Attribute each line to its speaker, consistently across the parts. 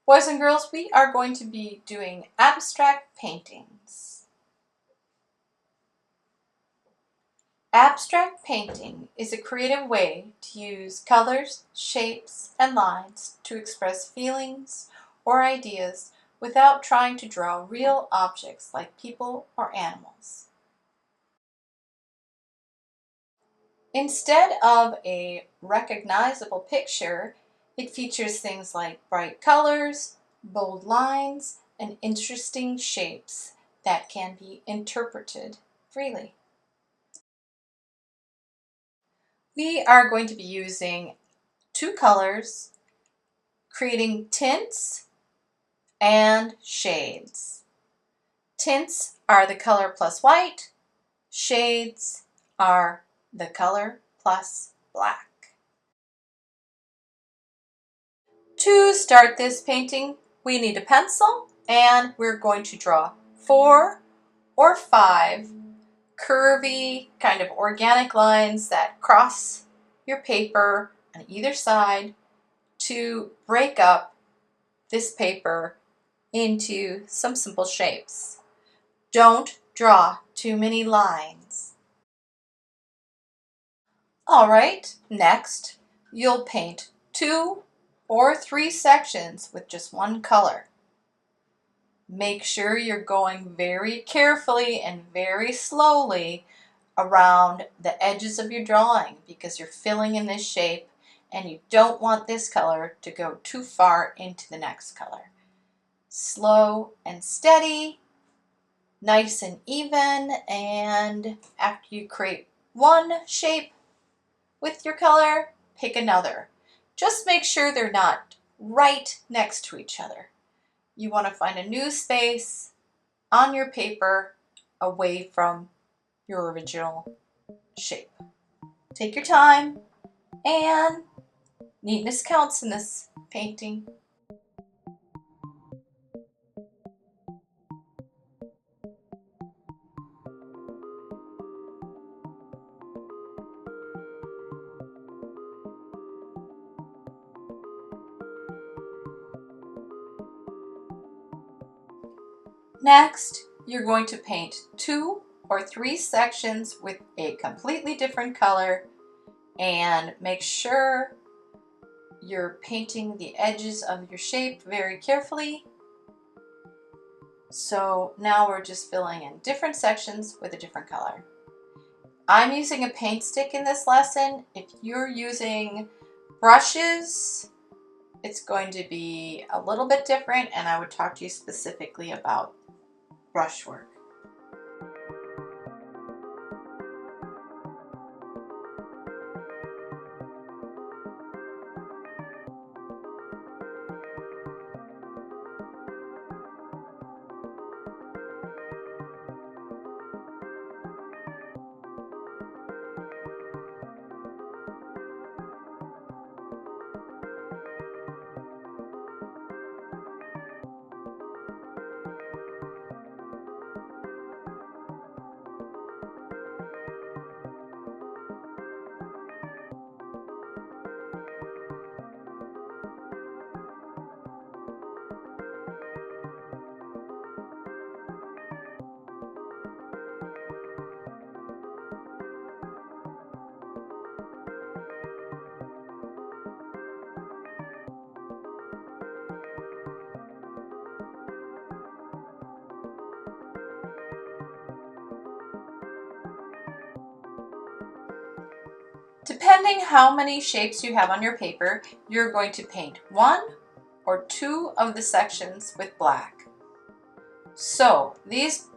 Speaker 1: Boys and girls, we are going to be doing abstract paintings. Abstract painting is a creative way to use colors, shapes, and lines to express feelings or ideas without trying to draw real objects like people or animals. Instead of a recognizable picture, it features things like bright colors, bold lines, and interesting shapes that can be interpreted freely. We are going to be using two colors, creating tints and shades. Tints are the color plus white, shades are the color plus black. To start this painting, we need a pencil and we're going to draw 4 or 5 curvy, kind of organic lines that cross your paper on either side to break up this paper into some simple shapes. Don't draw too many lines. All right, next you'll paint 2 or 3 sections with just one color. Make sure you're going very carefully and very slowly around the edges of your drawing because you're filling in this shape and you don't want this color to go too far into the next color. Slow and steady, nice and even, and after you create one shape with your color, pick another. Just make sure they're not right next to each other. You want to find a new space on your paper away from your original shape. Take your time, and neatness counts in this painting. Next, you're going to paint 2 or 3 sections with a completely different color and make sure you're painting the edges of your shape very carefully. So now we're just filling in different sections with a different color. I'm using a paint stick in this lesson. If you're using brushes, it's going to be a little bit different, and I would talk to you specifically about brushwork. Depending how many shapes you have on your paper, you're going to paint 1 or 2 of the sections with black. So these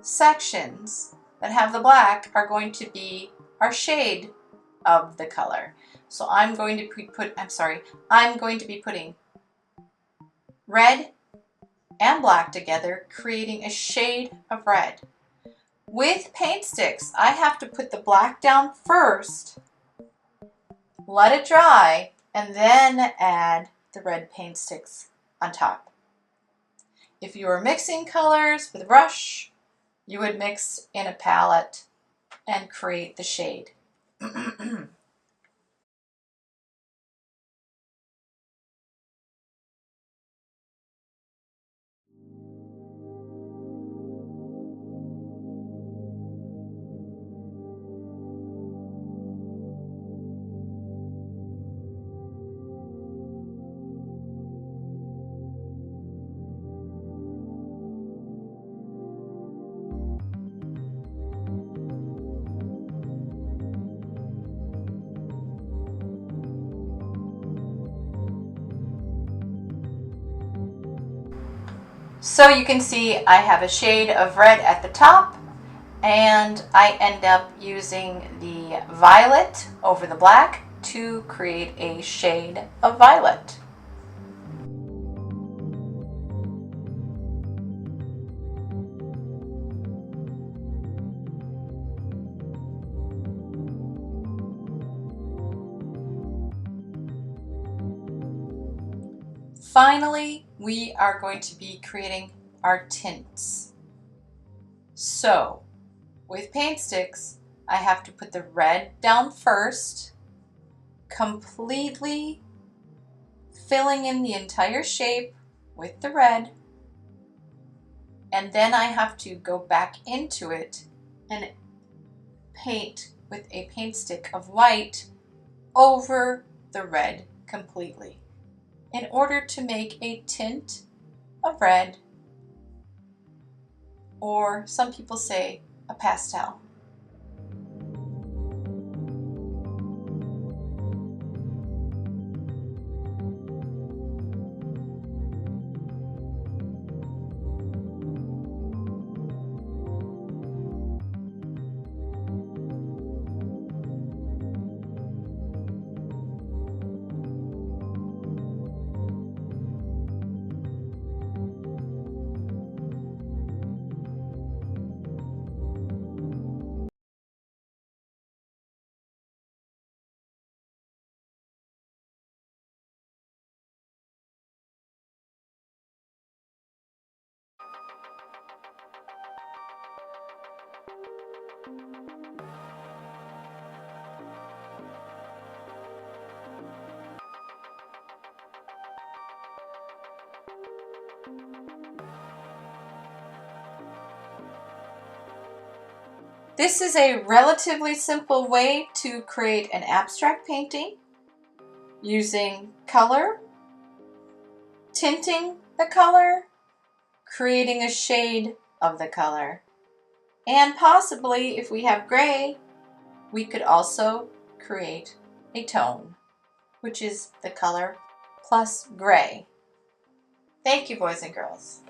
Speaker 1: sections that have the black are going to be our shade of the color. So I'm going to be putting red and black together, creating a shade of red. With paint sticks, I have to put the black down first, let it dry, and then add the red paint sticks on top. If you were mixing colors with a brush, you would mix in a palette and create the shade. So you can see I have a shade of red at the top, and I end up using the violet over the black to create a shade of violet. Finally, we are going to be creating our tints. So, with paint sticks, I have to put the red down first, completely filling in the entire shape with the red, and then I have to go back into it and paint with a paint stick of white over the red completely in order to make a tint of red, or some people say a pastel. This is a relatively simple way to create an abstract painting using color, tinting the color, creating a shade of the color, and possibly, if we have gray, we could also create a tone, which is the color plus gray. Thank you, boys and girls.